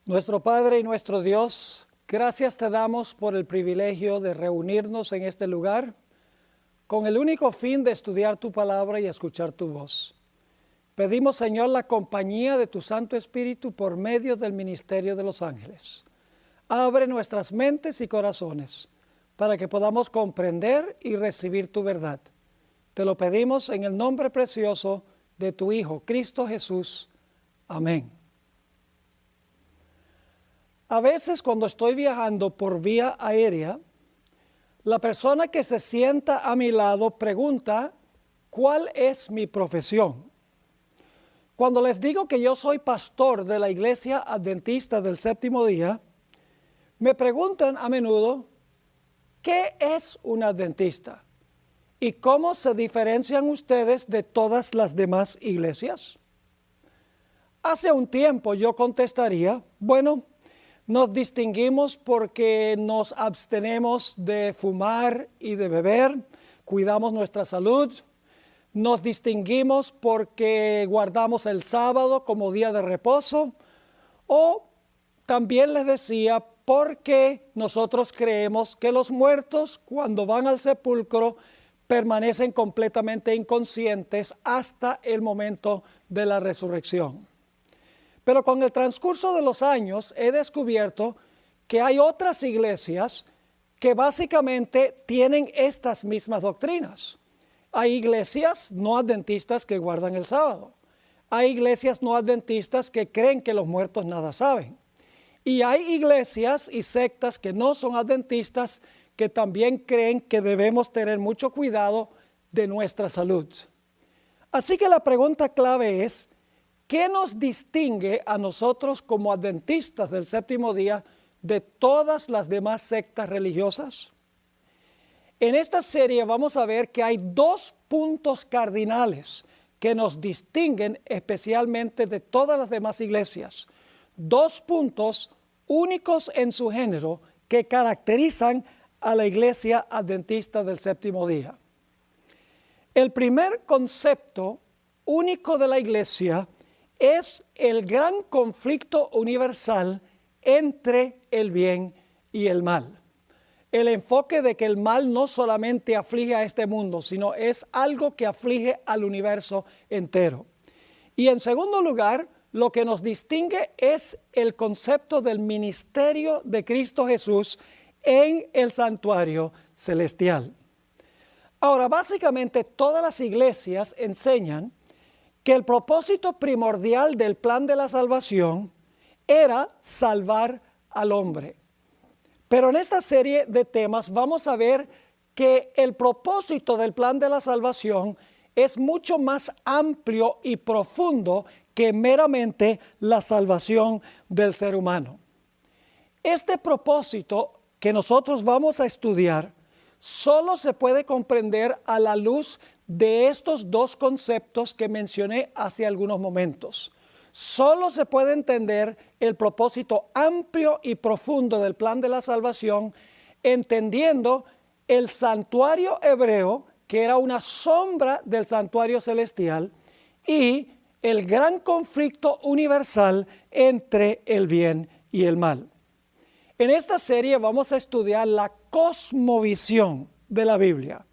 Nuestro Padre y nuestro Dios, gracias te damos por el privilegio de reunirnos en este lugar con el único fin de estudiar tu palabra y escuchar tu voz. Pedimos, Señor, la compañía de tu Santo Espíritu por medio del ministerio de los ángeles. Abre nuestras mentes y corazones para que podamos comprender y recibir tu verdad. Te lo pedimos en el nombre precioso de tu Hijo, Cristo Jesús. Amén. A veces cuando estoy viajando por vía aérea, la persona que se sienta a mi lado pregunta, ¿cuál es mi profesión? Cuando les digo que yo soy pastor de la Iglesia Adventista del Séptimo Día, me preguntan a menudo, ¿qué es un adventista? ¿Y cómo se diferencian ustedes de todas las demás iglesias? Hace un tiempo yo contestaría, bueno, nos distinguimos porque nos abstenemos de fumar y de beber, cuidamos nuestra salud. Nos distinguimos porque guardamos el sábado como día de reposo. O también les decía porque nosotros creemos que los muertos cuando van al sepulcro permanecen completamente inconscientes hasta el momento de la resurrección. Pero con el transcurso de los años he descubierto que hay otras iglesias que básicamente tienen estas mismas doctrinas. Hay iglesias no adventistas que guardan el sábado. Hay iglesias no adventistas que creen que los muertos nada saben. Y hay iglesias y sectas que no son adventistas que también creen que debemos tener mucho cuidado de nuestra salud. Así que la pregunta clave es, ¿qué nos distingue a nosotros como adventistas del séptimo día de todas las demás sectas religiosas? En esta serie vamos a ver que hay dos puntos cardinales que nos distinguen especialmente de todas las demás iglesias. Dos puntos únicos en su género que caracterizan a la Iglesia Adventista del Séptimo Día. El primer concepto único de la Iglesia es el gran conflicto universal entre el bien y el mal. El enfoque de que el mal no solamente aflige a este mundo, sino es algo que aflige al universo entero. Y en segundo lugar, lo que nos distingue es el concepto del ministerio de Cristo Jesús en el santuario celestial. Ahora, básicamente todas las iglesias enseñan que el propósito primordial del plan de la salvación era salvar al hombre. Pero en esta serie de temas vamos a ver que el propósito del plan de la salvación es mucho más amplio y profundo que meramente la salvación del ser humano. Este propósito que nosotros vamos a estudiar solo se puede comprender a la luz de estos dos conceptos que mencioné hace algunos momentos. Solo se puede entender el propósito amplio y profundo del plan de la salvación entendiendo el santuario hebreo, que era una sombra del santuario celestial, y el gran conflicto universal entre el bien y el mal. En esta serie vamos a estudiar la cosmovisión de la Biblia.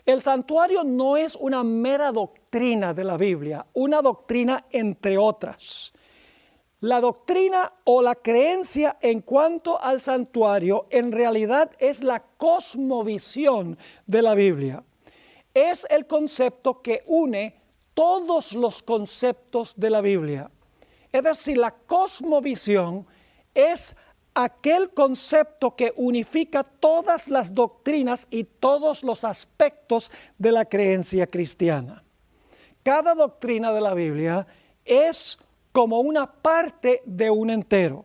El santuario no es una mera doctrina de la Biblia, una doctrina entre otras. La doctrina o la creencia en cuanto al santuario en realidad es la cosmovisión de la Biblia. Es el concepto que une todos los conceptos de la Biblia. Es decir, la cosmovisión es aquel concepto que unifica todas las doctrinas y todos los aspectos de la creencia cristiana. Cada doctrina de la Biblia es como una parte de un entero.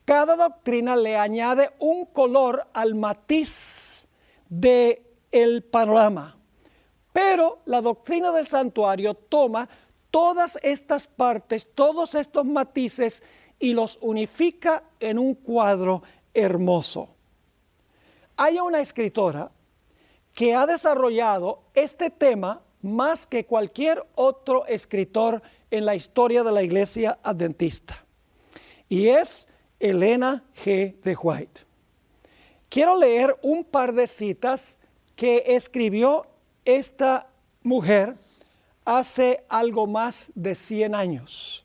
Cada doctrina le añade un color al matiz del panorama. Pero la doctrina del santuario toma todas estas partes, todos estos matices y los unifica en un cuadro hermoso. Hay una escritora que ha desarrollado este tema más que cualquier otro escritor en la historia de la Iglesia Adventista. y es Elena G. de White. Quiero leer un par de citas que escribió esta mujer hace algo más de 100 años.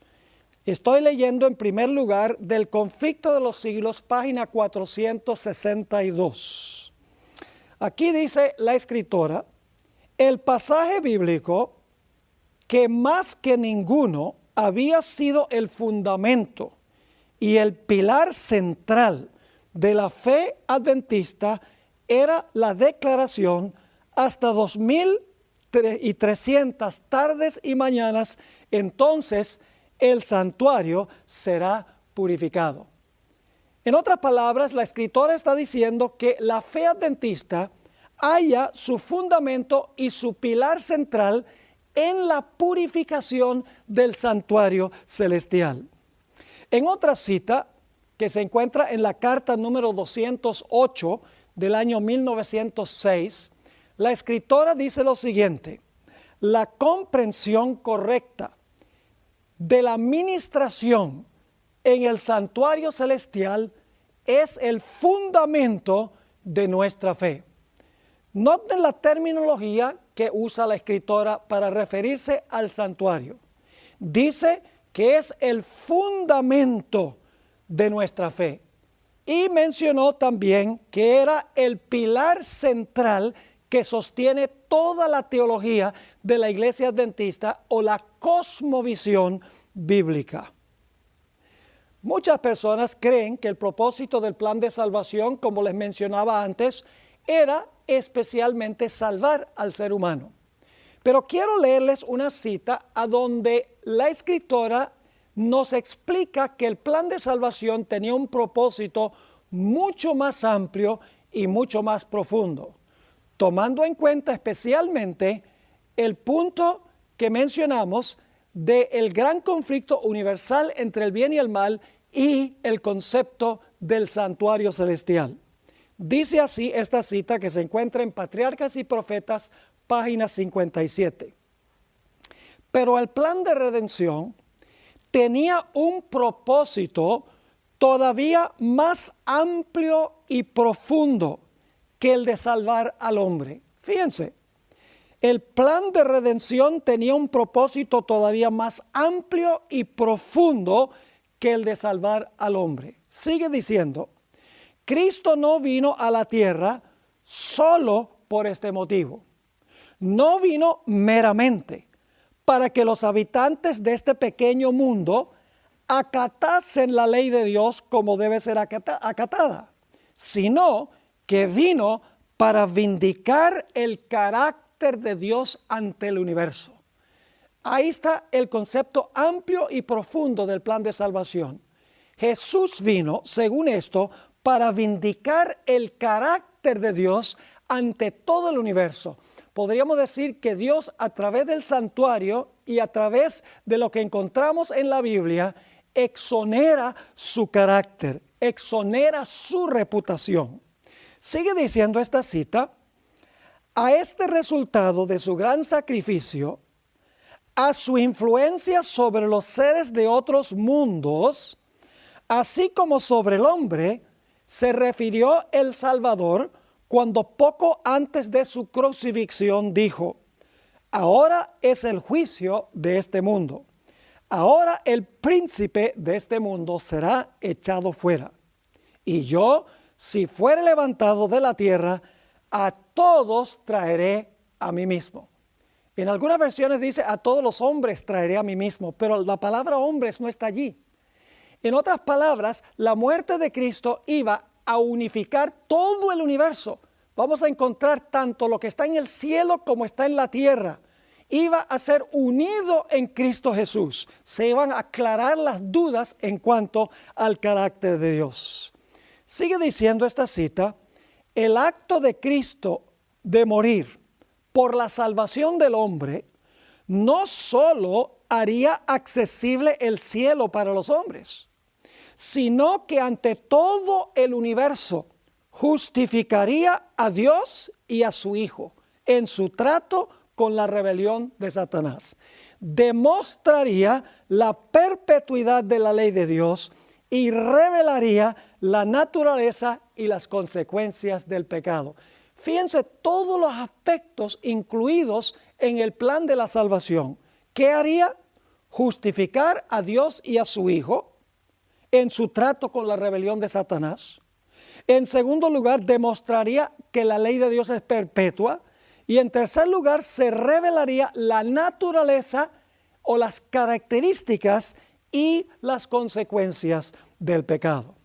Estoy leyendo en primer lugar del Conflicto de los Siglos, página 462. Aquí dice la escritora: el pasaje bíblico que más que ninguno había sido el fundamento y el pilar central de la fe adventista era la declaración: hasta 2300 tardes y mañanas, entonces el santuario será purificado. En otras palabras, la escritora está diciendo que la fe adventista halla su fundamento y su pilar central en la purificación del santuario celestial. En otra cita, que se encuentra en la carta número 208 del año 1906, la escritora dice lo siguiente: la comprensión correcta de la ministración en el santuario celestial es el fundamento de nuestra fe. Noten la terminología que usa la escritora para referirse al santuario. Dice que es el fundamento de nuestra fe. Y mencionó también que era el pilar central que sostiene toda la teología de la Iglesia Adventista o la cosmovisión bíblica. Muchas personas creen que el propósito del plan de salvación, como les mencionaba antes, era especialmente salvar al ser humano. Pero quiero leerles una cita a donde la escritora nos explica que el plan de salvación tenía un propósito mucho más amplio y mucho más profundo, tomando en cuenta especialmente el punto que mencionamos del gran conflicto universal entre el bien y el mal y el concepto del santuario celestial. Dice así esta cita que se encuentra en Patriarcas y Profetas, página 57. Pero el plan de redención tenía un propósito todavía más amplio y profundo que el de salvar al hombre. Fíjense, el plan de redención tenía un propósito todavía más amplio y profundo que el de salvar al hombre. Sigue diciendo: Cristo no vino a la tierra solo por este motivo. No vino meramente para que los habitantes de este pequeño mundo acatasen la ley de Dios como debe ser acatada, sino que vino para vindicar el carácter de Dios ante el universo. Ahí está el concepto amplio y profundo del plan de salvación. Jesús vino, según esto, para vindicar el carácter de Dios ante todo el universo. Podríamos decir que Dios, a través del santuario y a través de lo que encontramos en la Biblia, exonera su carácter, exonera su reputación. Sigue diciendo esta cita: a este resultado de su gran sacrificio, a su influencia sobre los seres de otros mundos, así como sobre el hombre, se refirió el Salvador cuando poco antes de su crucifixión dijo: ahora es el juicio de este mundo. Ahora el príncipe de este mundo será echado fuera. Y yo, si fuere levantado de la tierra, a todos traeré a mí mismo. En algunas versiones dice: a todos los hombres traeré a mí mismo, pero la palabra hombres no está allí. En otras palabras, la muerte de Cristo iba a unificar todo el universo. Vamos a encontrar tanto lo que está en el cielo como está en la tierra. Iba a ser unido en Cristo Jesús. Se iban a aclarar las dudas en cuanto al carácter de Dios. Sigue diciendo esta cita: el acto de Cristo de morir por la salvación del hombre no solo haría accesible el cielo para los hombres, sino que ante todo el universo justificaría a Dios y a su Hijo en su trato con la rebelión de Satanás. Demostraría la perpetuidad de la ley de Dios y revelaría la naturaleza y las consecuencias del pecado. Fíjense todos los aspectos incluidos en el plan de la salvación. ¿Qué haría? Justificar a Dios y a su Hijo en su trato con la rebelión de Satanás. En segundo lugar, demostraría que la ley de Dios es perpetua. Y en tercer lugar, se revelaría la naturaleza o las características y las consecuencias del pecado.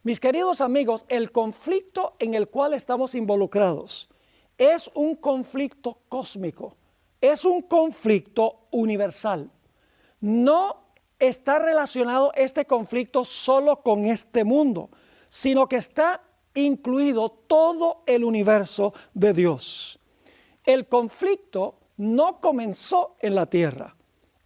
Mis queridos amigos, el conflicto en el cual estamos involucrados es un conflicto cósmico, es un conflicto universal. No está relacionado este conflicto solo con este mundo, sino que está incluido todo el universo de Dios. El conflicto no comenzó en la tierra,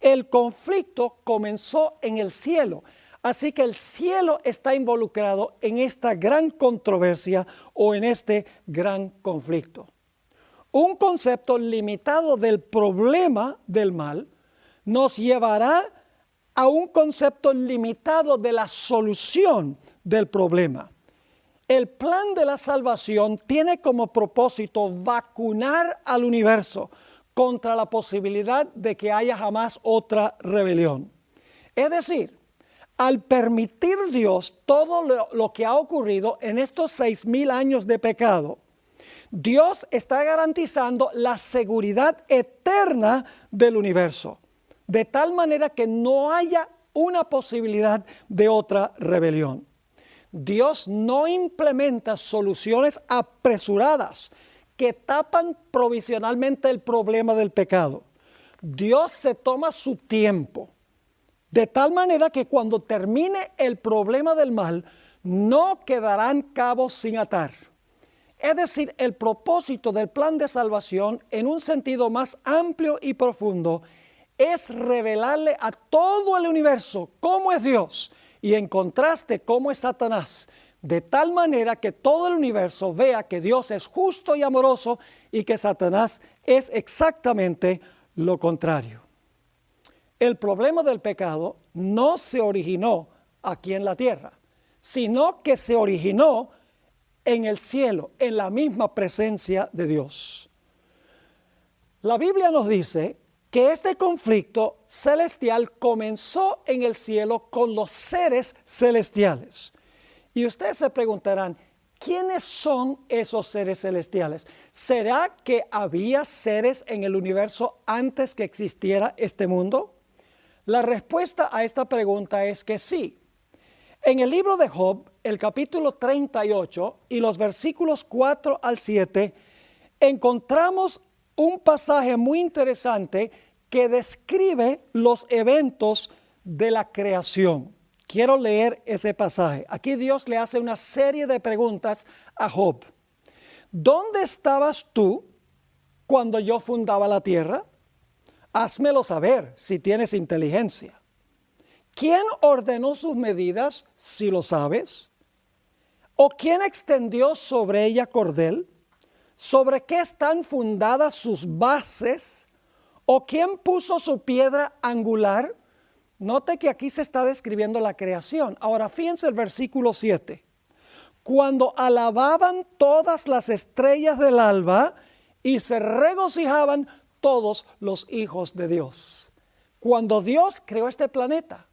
el conflicto comenzó en el cielo. Así que el cielo está involucrado en esta gran controversia o en este gran conflicto. Un concepto limitado del problema del mal nos llevará a un concepto limitado de la solución del problema. El plan de la salvación tiene como propósito vacunar al universo contra la posibilidad de que haya jamás otra rebelión. Es decir, al permitir Dios todo lo que ha ocurrido en estos 6,000 años de pecado, Dios está garantizando la seguridad eterna del universo, de tal manera que no haya una posibilidad de otra rebelión. Dios no implementa soluciones apresuradas que tapan provisionalmente el problema del pecado. Dios se toma su tiempo, de tal manera que cuando termine el problema del mal, no quedarán cabos sin atar. Es decir, el propósito del plan de salvación, en un sentido más amplio y profundo, es revelarle a todo el universo cómo es Dios y en contraste cómo es Satanás, de tal manera que todo el universo vea que Dios es justo y amoroso y que Satanás es exactamente lo contrario. El problema del pecado no se originó aquí en la tierra, sino que se originó en el cielo, en la misma presencia de Dios. La Biblia nos dice que este conflicto celestial comenzó en el cielo con los seres celestiales. Y ustedes se preguntarán, ¿quiénes son esos seres celestiales? ¿Será que había seres en el universo antes que existiera este mundo? La respuesta a esta pregunta es que sí. En el libro de Job, el capítulo 38 y los versículos 4 al 7, encontramos un pasaje muy interesante que describe los eventos de la creación. Quiero leer ese pasaje. Aquí Dios le hace una serie de preguntas a Job. ¿Dónde estabas tú cuando yo fundaba la tierra? Házmelo saber si tienes inteligencia. ¿Quién ordenó sus medidas, si lo sabes? ¿O quién extendió sobre ella cordel? ¿Sobre qué están fundadas sus bases? ¿O quién puso su piedra angular? Note que aquí se está describiendo la creación. Ahora fíjense el versículo 7. Cuando alababan todas las estrellas del alba y se regocijaban todos los hijos de Dios. Cuando Dios creó este planeta,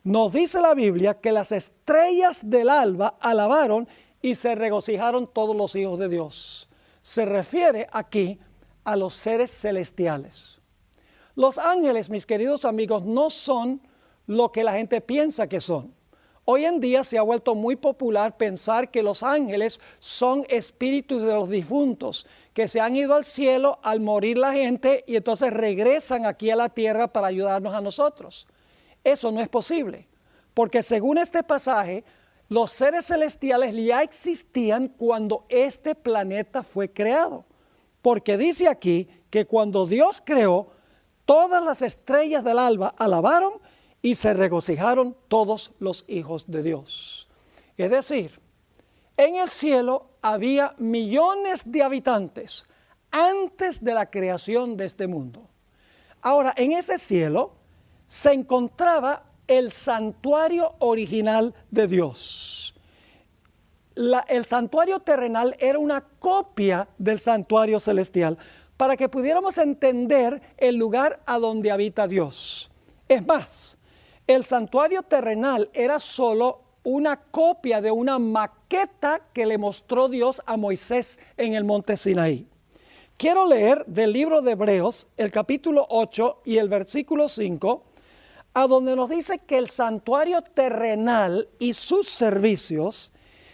nos dice la Biblia que las estrellas del alba alabaron y se regocijaron todos los hijos de Dios. Se refiere aquí a los seres celestiales. Los ángeles, mis queridos amigos, no son lo que la gente piensa que son. Hoy en día se ha vuelto muy popular pensar que los ángeles son espíritus de los difuntos, que se han ido al cielo al morir la gente y entonces regresan aquí a la tierra para ayudarnos a nosotros. Eso no es posible, porque según este pasaje, los seres celestiales ya existían cuando este planeta fue creado. Porque dice aquí que cuando Dios creó, todas las estrellas del alba alabaron y se regocijaron todos los hijos de Dios. Es decir, en el cielo había millones de habitantes antes de la creación de este mundo. Ahora, en ese cielo se encontraba el santuario original de Dios. El santuario terrenal era una copia del santuario celestial para que pudiéramos entender el lugar a donde habita Dios. Es más, el santuario terrenal era solo una copia de una maqueta que le mostró Dios a Moisés en el monte Sinaí. Quiero leer del libro de Hebreos el capítulo 8 y el versículo 5, a donde nos dice que el santuario terrenal y sus servicios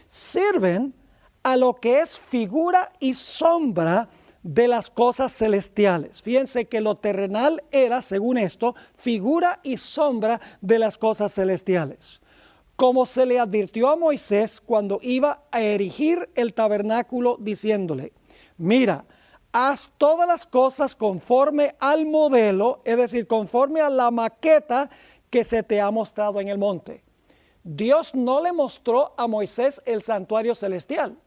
sirven a lo que es figura y sombra de las cosas celestiales. Fíjense que lo terrenal era, según esto, figura y sombra de las cosas celestiales. Como se le advirtió a Moisés cuando iba a erigir el tabernáculo, diciéndole: mira, haz todas las cosas conforme al modelo, es decir, conforme a la maqueta que se te ha mostrado en el monte. Dios no le mostró a Moisés el santuario celestial.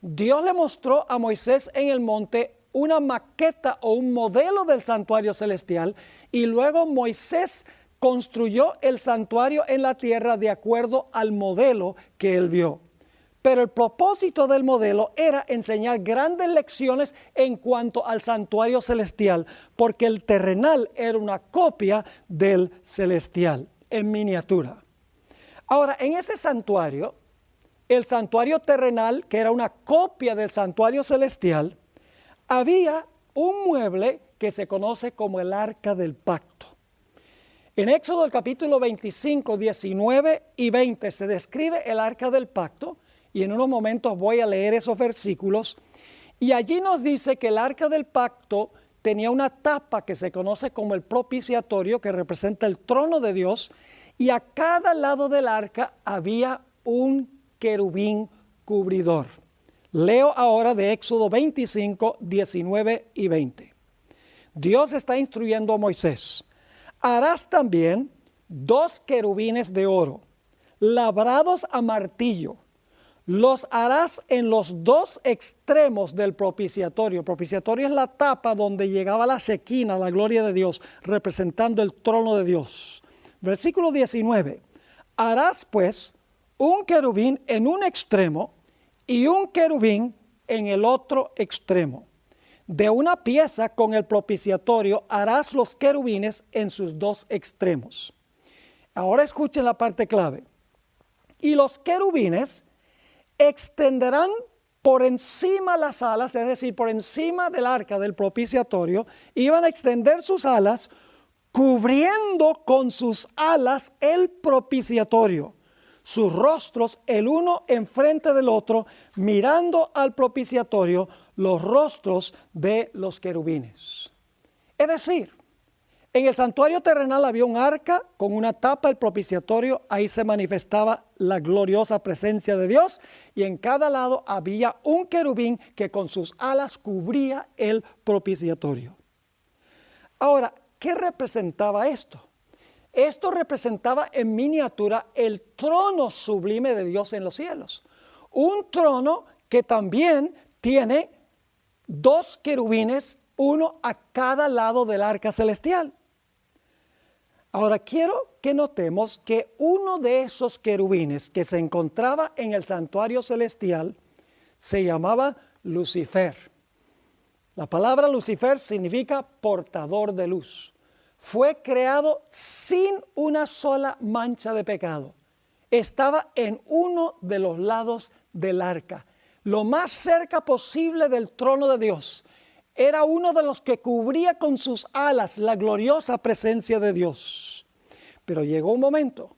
Dios le mostró a Moisés en el monte una maqueta o un modelo del santuario celestial, y luego Moisés construyó el santuario en la tierra de acuerdo al modelo que él vio. Pero el propósito del modelo era enseñar grandes lecciones en cuanto al santuario celestial, porque el terrenal era una copia del celestial en miniatura. Ahora, en ese santuario, el santuario terrenal, que era una copia del santuario celestial, había un mueble que se conoce como el Arca del Pacto. En Éxodo el capítulo 25, 19 y 20 se describe el Arca del Pacto, y en unos momentos voy a leer esos versículos, y allí nos dice que el Arca del Pacto tenía una tapa que se conoce como el propiciatorio, que representa el trono de Dios, y a cada lado del arca había un querubín cubridor. Leo ahora de Éxodo 25, 19 y 20. Dios está instruyendo a Moisés: harás también 2 querubines de oro, labrados a martillo. Los harás en los 2 extremos del propiciatorio. El propiciatorio es la tapa donde llegaba la Shequina, la gloria de Dios, representando el trono de Dios. Versículo 19. Harás pues un querubín en un extremo y un querubín en el otro extremo. De una pieza con el propiciatorio harás los querubines en sus 2 extremos. Ahora escuchen la parte clave. Y los querubines extenderán por encima las alas, es decir, por encima del arca del propiciatorio, iban a extender sus alas, cubriendo con sus alas el propiciatorio, sus rostros el uno enfrente del otro, mirando al propiciatorio los rostros de los querubines. Es decir, en el santuario terrenal había un arca con una tapa, el propiciatorio, ahí se manifestaba la gloriosa presencia de Dios, y en cada lado había un querubín que con sus alas cubría el propiciatorio. Ahora, ¿qué representaba esto? Esto representaba en miniatura el trono sublime de Dios en los cielos. Un trono que también tiene 2 querubines, uno a cada lado del arca celestial. Ahora quiero que notemos que uno de esos querubines que se encontraba en el santuario celestial se llamaba Lucifer. La palabra Lucifer significa portador de luz. Fue creado sin una sola mancha de pecado. Estaba en uno de los lados del arca, lo más cerca posible del trono de Dios. Era uno de los que cubría con sus alas la gloriosa presencia de Dios. Pero llegó un momento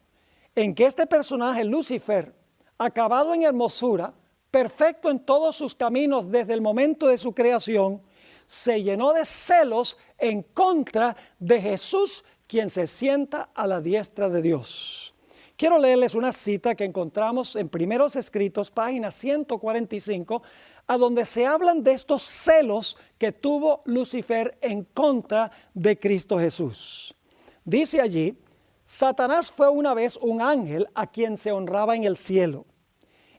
en que este personaje, Lucifer, acabado en hermosura, perfecto en todos sus caminos desde el momento de su creación, se llenó de celos en contra de Jesús, quien se sienta a la diestra de Dios. Quiero leerles una cita que encontramos en Primeros Escritos, página 145, a donde se hablan de estos celos que tuvo Lucifer en contra de Cristo Jesús. Dice allí: Satanás fue una vez un ángel a quien se honraba en el cielo,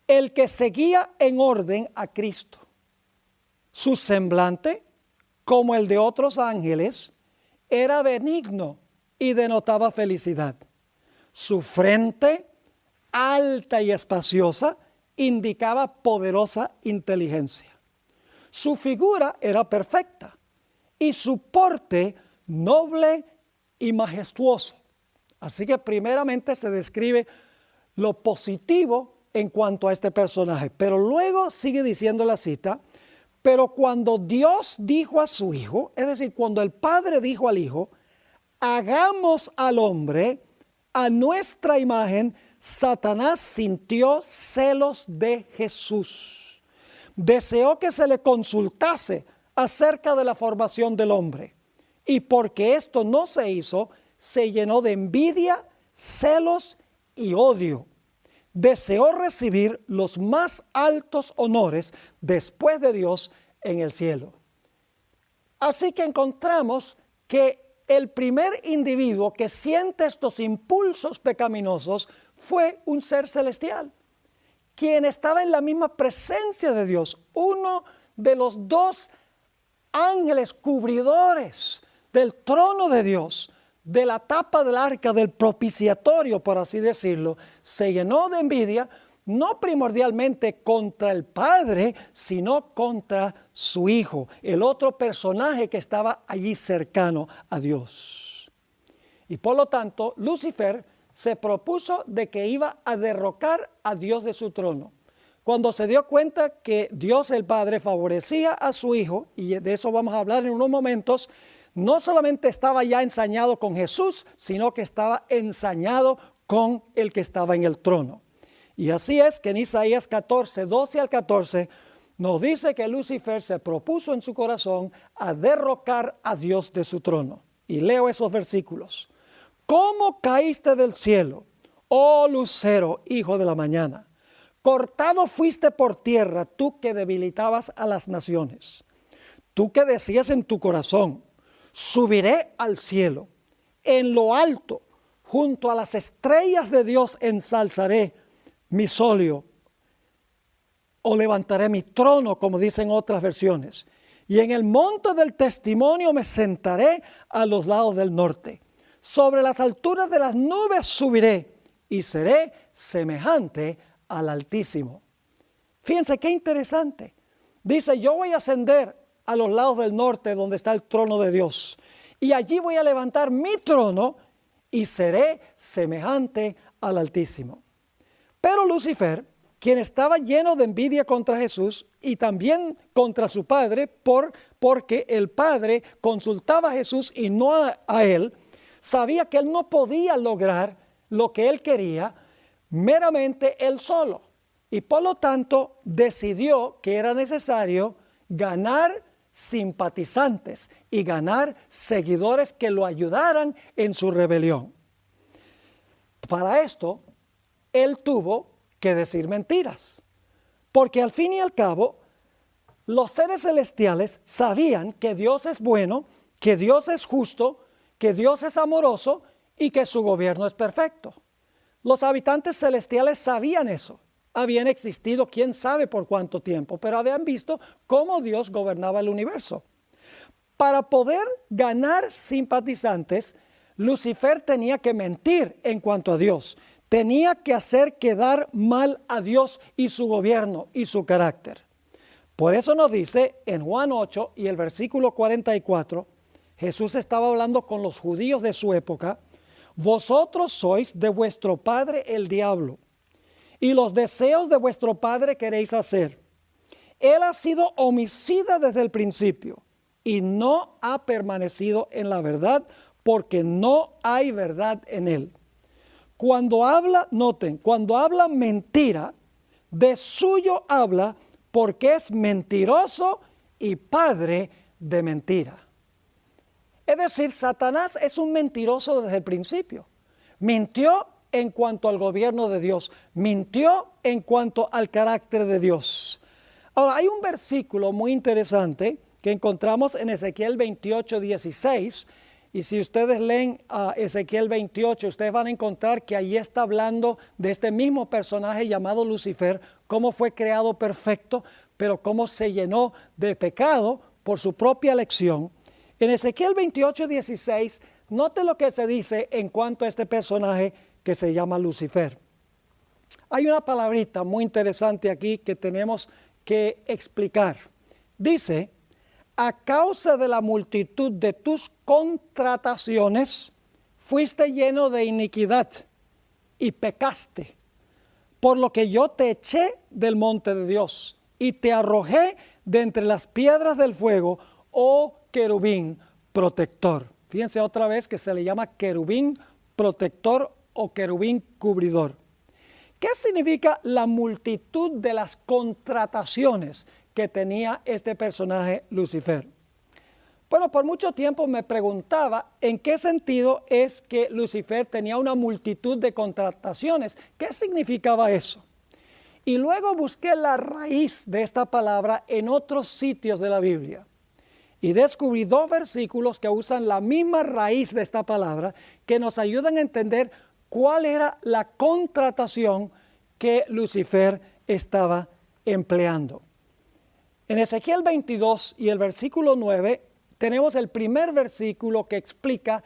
el que seguía en orden a Cristo. Su semblante, como el de otros ángeles, era benigno y denotaba felicidad. Su frente, alta y espaciosa, indicaba poderosa inteligencia. Su figura era perfecta y su porte noble y majestuoso. Así que primeramente se describe lo positivo en cuanto a este personaje, pero luego sigue diciendo la cita: pero cuando Dios dijo a su Hijo, es decir, cuando el Padre dijo al Hijo, hagamos al hombre a nuestra imagen, Satanás sintió celos de Jesús. Deseó que se le consultase acerca de la formación del hombre. Y porque esto no se hizo, se llenó de envidia, celos y odio. Deseó recibir los más altos honores después de Dios en el cielo. Así que encontramos que el primer individuo que siente estos impulsos pecaminosos fue un ser celestial, quien estaba en la misma presencia de Dios, uno de los dos ángeles cubridores del trono de Dios, de la tapa del arca del propiciatorio, por así decirlo. Se llenó de envidia, no primordialmente contra el Padre, sino contra su Hijo, el otro personaje que estaba allí cercano a Dios. Y por lo tanto, Lucifer se propuso de que iba a derrocar a Dios de su trono. Cuando se dio cuenta que Dios el Padre favorecía a su Hijo, y de eso vamos a hablar en unos momentos, no solamente estaba ya ensañado con Jesús, sino que estaba ensañado con el que estaba en el trono. Y así es que en Isaías 14, 12 al 14, nos dice que Lucifer se propuso en su corazón a derrocar a Dios de su trono. Y leo esos versículos. ¿Cómo caíste del cielo, oh lucero, hijo de la mañana? Cortado fuiste por tierra, tú que debilitabas a las naciones. Tú que decías en tu corazón, subiré al cielo, en lo alto, junto a las estrellas de Dios ensalzaré mi solio, o levantaré mi trono, como dicen otras versiones. Y en el monte del testimonio me sentaré a los lados del norte. Sobre las alturas de las nubes subiré y seré semejante al Altísimo. Fíjense qué interesante. Dice, yo voy a ascender a los lados del norte donde está el trono de Dios. Y allí voy a levantar mi trono y seré semejante al Altísimo. Pero Lucifer, quien estaba lleno de envidia contra Jesús y también contra su Padre, porque el Padre consultaba a Jesús y no a él, sabía que él no podía lograr lo que él quería meramente él solo. Y por lo tanto decidió que era necesario ganar simpatizantes y ganar seguidores que lo ayudaran en su rebelión. Para esto, él tuvo que decir mentiras, porque al fin y al cabo, los seres celestiales sabían que Dios es bueno, que Dios es justo, que Dios es amoroso y que su gobierno es perfecto. Los habitantes celestiales sabían eso. Habían existido quién sabe por cuánto tiempo, pero habían visto cómo Dios gobernaba el universo. Para poder ganar simpatizantes, Lucifer tenía que mentir en cuanto a Dios. Tenía que hacer quedar mal a Dios y su gobierno y su carácter. Por eso nos dice en Juan 8 y el versículo 44, Jesús estaba hablando con los judíos de su época. Vosotros sois de vuestro padre el diablo, y los deseos de vuestro padre queréis hacer. Él ha sido homicida desde el principio y no ha permanecido en la verdad, porque no hay verdad en él. Cuando habla, noten, cuando habla mentira, de suyo habla, porque es mentiroso y padre de mentira. Es decir, Satanás es un mentiroso desde el principio. Mintió en cuanto al gobierno de Dios, mintió en cuanto al carácter de Dios. Ahora, hay un versículo muy interesante que encontramos en Ezequiel 28, 16, y si ustedes leen a Ezequiel 28, ustedes van a encontrar que ahí está hablando de este mismo personaje llamado Lucifer, cómo fue creado perfecto, pero cómo se llenó de pecado por su propia elección. En Ezequiel 28, 16, note lo que se dice en cuanto a este personaje que se llama Lucifer. Hay una palabrita muy interesante aquí que tenemos que explicar. Dice, a causa de la multitud de tus contrataciones, fuiste lleno de iniquidad y pecaste, por lo que yo te eché del monte de Dios y te arrojé de entre las piedras del fuego, oh querubín protector. Fíjense otra vez que se le llama querubín protector o querubín cubridor. ¿Qué significa la multitud de las contrataciones que tenía este personaje Lucifer? Bueno, por mucho tiempo me preguntaba en qué sentido es que Lucifer tenía una multitud de contrataciones. ¿Qué significaba eso? Y luego busqué la raíz de esta palabra en otros sitios de la Biblia. Y descubrí 2 versículos que usan la misma raíz de esta palabra que nos ayudan a entender cuál era la contratación que Lucifer estaba empleando. En Ezequiel 22 y el versículo 9 tenemos el primer versículo que explica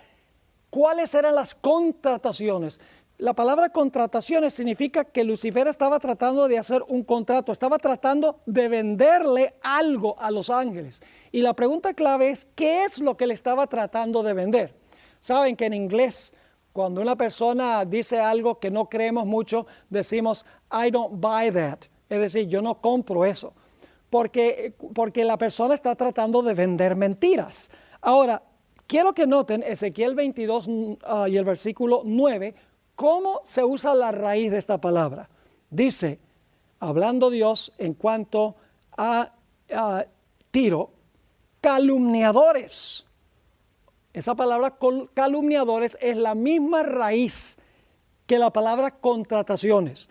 cuáles eran las contrataciones. La palabra contrataciones significa que Lucifer estaba tratando de hacer un contrato, estaba tratando de venderle algo a los ángeles. Y la pregunta clave es, ¿qué es lo que le estaba tratando de vender? Saben que en inglés, cuando una persona dice algo que no creemos mucho, decimos, I don't buy that. Es decir, yo no compro eso. Porque la persona está tratando de vender mentiras. Ahora, quiero que noten Ezequiel 22 y el versículo 9, cómo se usa la raíz de esta palabra. Dice, hablando Dios en cuanto a Tiro, calumniadores. Esa palabra calumniadores es la misma raíz que la palabra contrataciones.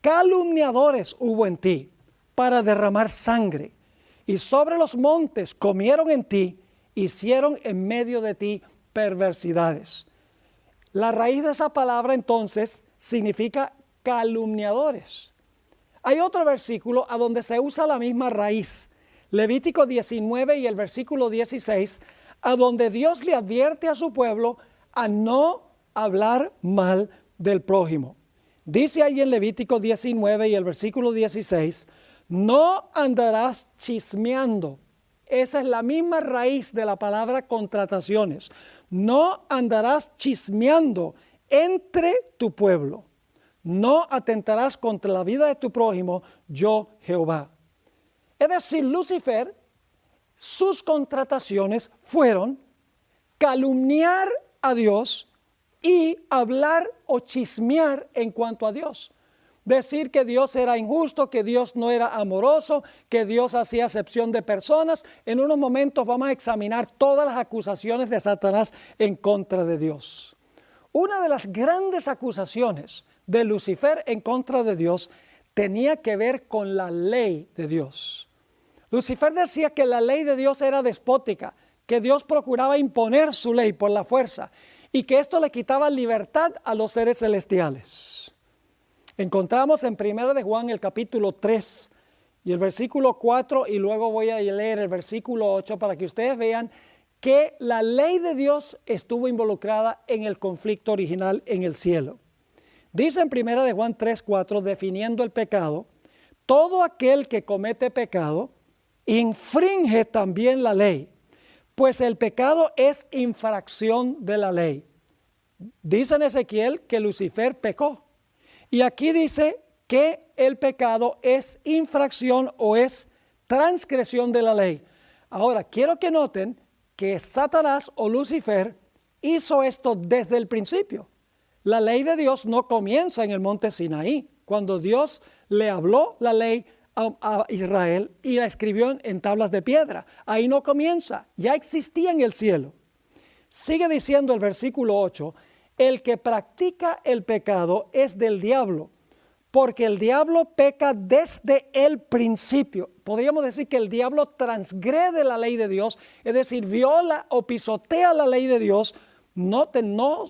Calumniadores hubo en ti para derramar sangre, y sobre los montes comieron en ti, hicieron en medio de ti perversidades. La raíz de esa palabra entonces significa calumniadores. Hay otro versículo a donde se usa la misma raíz, Levítico 19 y el versículo 16, a donde Dios le advierte a su pueblo a no hablar mal del prójimo. Dice ahí en Levítico 19 y el versículo 16, no andarás chismeando. Esa es la misma raíz de la palabra contrataciones. No andarás chismeando entre tu pueblo. No atentarás contra la vida de tu prójimo, yo Jehová. Es decir, Lucifer, sus contrataciones fueron calumniar a Dios y hablar o chismear en cuanto a Dios. Decir que Dios era injusto, que Dios no era amoroso, que Dios hacía acepción de personas. En unos momentos vamos a examinar todas las acusaciones de Satanás en contra de Dios. Una de las grandes acusaciones de Lucifer en contra de Dios tenía que ver con la ley de Dios. Lucifer decía que la ley de Dios era despótica, que Dios procuraba imponer su ley por la fuerza y que esto le quitaba libertad a los seres celestiales. Encontramos en 1 de Juan el capítulo 3 y el versículo 4 y luego voy a leer el versículo 8 para que ustedes vean que la ley de Dios estuvo involucrada en el conflicto original en el cielo. Dice en 1 de Juan 3, 4, definiendo el pecado, todo aquel que comete pecado infringe también la ley, pues el pecado es infracción de la ley. Dice en Ezequiel que Lucifer pecó. Y aquí dice que el pecado es infracción o es transgresión de la ley. Ahora, quiero que noten que Satanás o Lucifer hizo esto desde el principio. La ley de Dios no comienza en el monte Sinaí, cuando Dios le habló la ley a Israel y la escribió en tablas de piedra. Ahí no comienza, ya existía en el cielo. Sigue diciendo el versículo 8, el que practica el pecado es del diablo, porque el diablo peca desde el principio. Podríamos decir que el diablo transgrede la ley de Dios, es decir, viola o pisotea la ley de Dios, no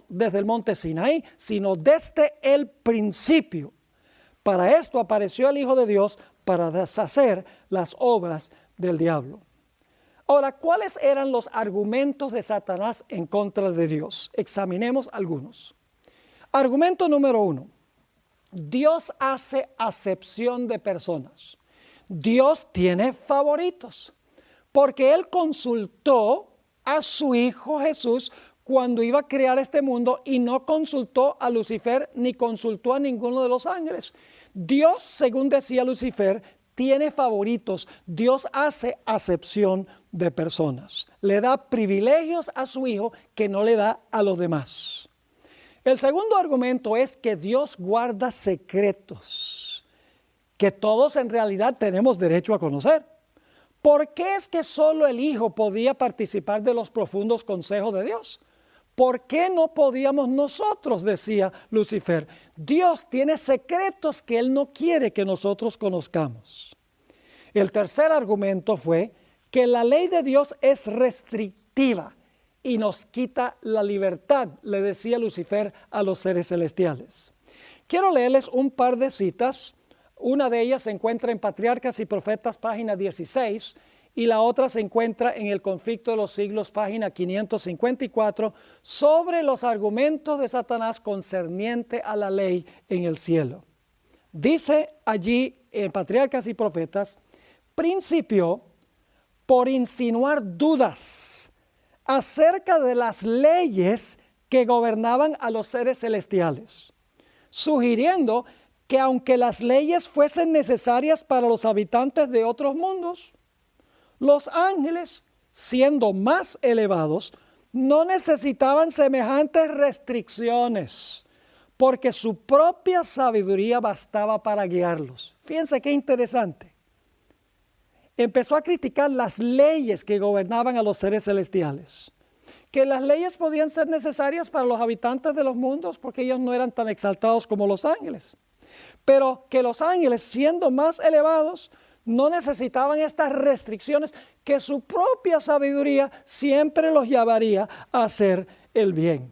desde el monte Sinaí, sino desde el principio. Para esto apareció el Hijo de Dios, para deshacer las obras del diablo. Ahora, ¿cuáles eran los argumentos de Satanás en contra de Dios? Examinemos algunos. Argumento número 1. Dios hace acepción de personas. Dios tiene favoritos, porque Él consultó a su Hijo Jesús cuando iba a crear este mundo y no consultó a Lucifer ni consultó a ninguno de los ángeles. Dios, según decía Lucifer, tiene favoritos. Dios hace acepción de personas. Le da privilegios a su Hijo que no le da a los demás. El segundo argumento es que Dios guarda secretos que todos en realidad tenemos derecho a conocer. ¿Por qué es que solo el Hijo podía participar de los profundos consejos de Dios? ¿Por qué no podíamos nosotros? Decía Lucifer. Dios tiene secretos que Él no quiere que nosotros conozcamos. El tercer argumento fue que la ley de Dios es restrictiva y nos quita la libertad, le decía Lucifer a los seres celestiales. Quiero leerles un par de citas. Una de ellas se encuentra en Patriarcas y Profetas, página 16, y la otra se encuentra en El Conflicto de los Siglos, página 554, sobre los argumentos de Satanás concerniente a la ley en el cielo. Dice allí en Patriarcas y Profetas: principió por insinuar dudas acerca de las leyes que gobernaban a los seres celestiales, sugiriendo que aunque las leyes fuesen necesarias para los habitantes de otros mundos, los ángeles, siendo más elevados, no necesitaban semejantes restricciones, porque su propia sabiduría bastaba para guiarlos. Fíjense qué interesante. Empezó a criticar las leyes que gobernaban a los seres celestiales, que las leyes podían ser necesarias para los habitantes de los mundos porque ellos no eran tan exaltados como los ángeles, pero que los ángeles, siendo más elevados, no necesitaban estas restricciones, que su propia sabiduría siempre los llevaría a hacer el bien.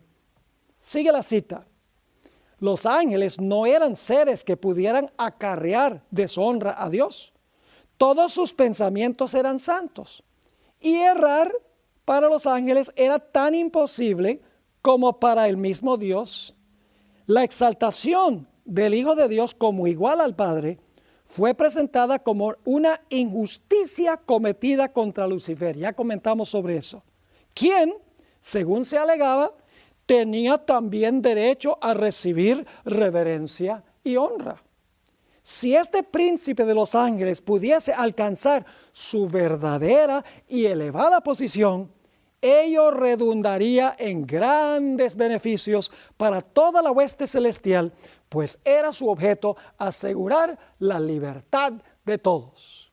Sigue la cita. Los ángeles no eran seres que pudieran acarrear deshonra a Dios. Todos sus pensamientos eran santos, y errar para los ángeles era tan imposible como para el mismo Dios. La exaltación del Hijo de Dios como igual al Padre fue presentada como una injusticia cometida contra Lucifer. Ya comentamos sobre eso. Quien, según se alegaba, tenía también derecho a recibir reverencia y honra. Si este príncipe de los ángeles pudiese alcanzar su verdadera y elevada posición, ello redundaría en grandes beneficios para toda la hueste celestial, pues era su objeto asegurar la libertad de todos.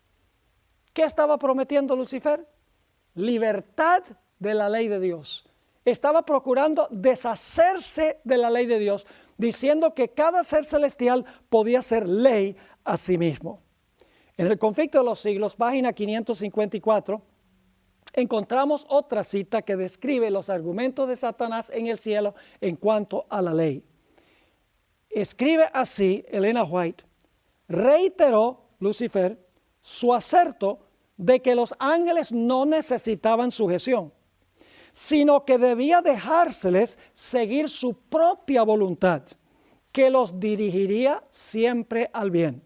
¿Qué estaba prometiendo Lucifer? Libertad de la ley de Dios. Estaba procurando deshacerse de la ley de Dios, diciendo que cada ser celestial podía ser ley a sí mismo. En El Conflicto de los Siglos, página 554, encontramos otra cita que describe los argumentos de Satanás en el cielo en cuanto a la ley. Escribe así Elena White: reiteró Lucifer su aserto de que los ángeles no necesitaban sujeción, sino que debía dejárseles seguir su propia voluntad, que los dirigiría siempre al bien.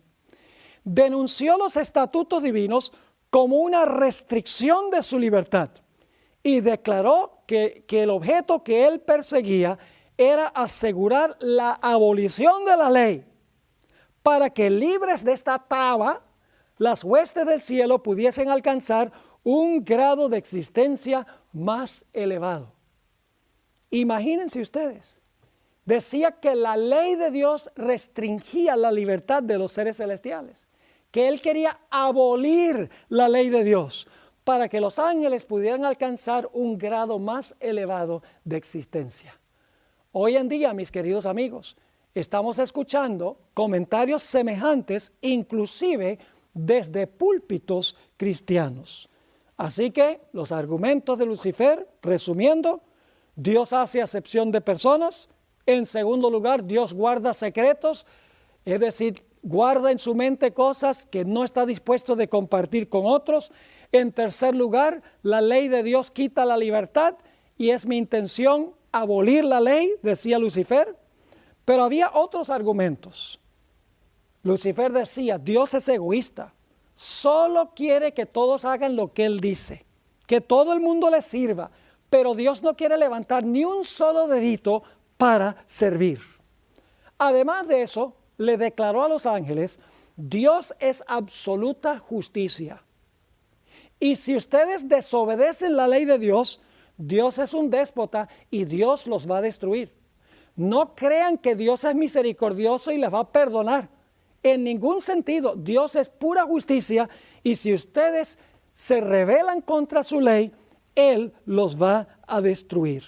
Denunció los estatutos divinos como una restricción de su libertad y declaró que el objeto que él perseguía era asegurar la abolición de la ley, para que libres de esta traba, las huestes del cielo pudiesen alcanzar un grado de existencia más elevado. Imagínense ustedes, decía que la ley de Dios restringía la libertad de los seres celestiales, que él quería abolir la ley de Dios para que los ángeles pudieran alcanzar un grado más elevado de existencia. Hoy en día, mis queridos amigos, estamos escuchando comentarios semejantes, inclusive desde púlpitos cristianos. Así que los argumentos de Lucifer, resumiendo: Dios hace acepción de personas. En segundo lugar, Dios guarda secretos, es decir, guarda en su mente cosas que no está dispuesto de compartir con otros. En tercer lugar, la ley de Dios quita la libertad y es mi intención abolir la ley, decía Lucifer. Pero había otros argumentos. Lucifer decía, Dios es egoísta, solo quiere que todos hagan lo que Él dice, que todo el mundo le sirva, pero Dios no quiere levantar ni un solo dedito para servir. Además de eso, le declaró a los ángeles, Dios es absoluta justicia. Y si ustedes desobedecen la ley de Dios, Dios es un déspota y Dios los va a destruir. No crean que Dios es misericordioso y les va a perdonar. En ningún sentido, Dios es pura justicia y si ustedes se rebelan contra su ley, Él los va a destruir.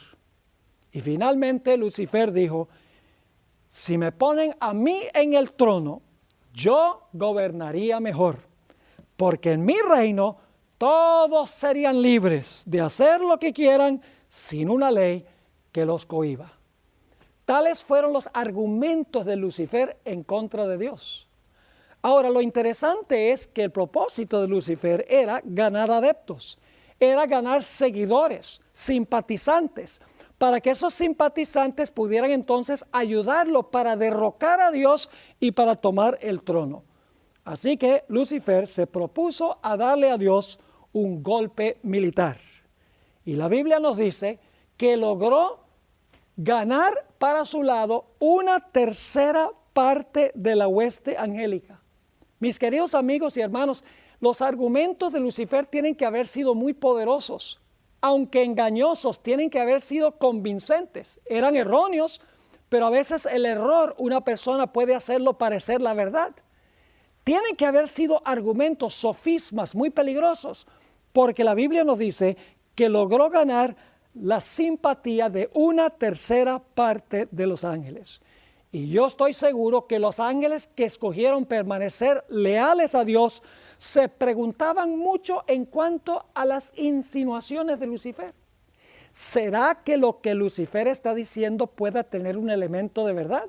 Y finalmente Lucifer dijo, si me ponen a mí en el trono, yo gobernaría mejor, porque en mi reino todos serían libres de hacer lo que quieran sin una ley que los cohíba. Tales fueron los argumentos de Lucifer en contra de Dios. Ahora, lo interesante es que el propósito de Lucifer era ganar adeptos, era ganar seguidores, simpatizantes, para que esos simpatizantes pudieran entonces ayudarlo para derrocar a Dios y para tomar el trono. Así que Lucifer se propuso a darle a Dios un golpe militar. Y la Biblia nos dice que logró ganar para su lado una tercera parte de la hueste angélica. Mis queridos amigos y hermanos, los argumentos de Lucifer tienen que haber sido muy poderosos, aunque engañosos, tienen que haber sido convincentes. Eran erróneos, pero a veces el error una persona puede hacerlo parecer la verdad. Tienen que haber sido argumentos, sofismas muy peligrosos, porque la Biblia nos dice que logró ganar la simpatía de una tercera parte de los ángeles. Y yo estoy seguro que los ángeles que escogieron permanecer leales a Dios se preguntaban mucho en cuanto a las insinuaciones de Lucifer. ¿Será que lo que Lucifer está diciendo pueda tener un elemento de verdad?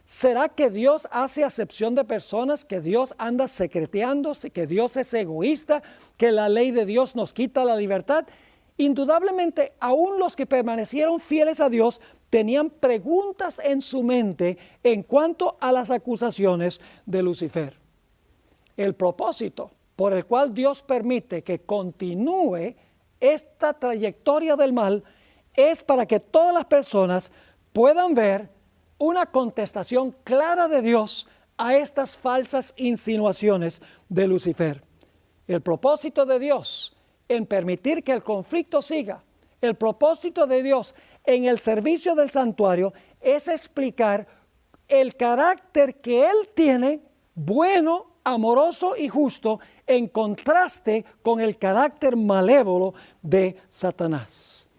¿Será que Dios hace acepción de personas, que Dios anda secreteando, que Dios es egoísta, que la ley de Dios nos quita la libertad? Indudablemente, aún los que permanecieron fieles a Dios tenían preguntas en su mente en cuanto a las acusaciones de Lucifer. El propósito por el cual Dios permite que continúe esta trayectoria del mal es para que todas las personas puedan ver una contestación clara de Dios a estas falsas insinuaciones de Lucifer. El propósito de Dios en permitir que el conflicto siga, el propósito de Dios en el servicio del santuario es explicar el carácter que Él tiene, bueno, amoroso y justo, en contraste con el carácter malévolo de Satanás.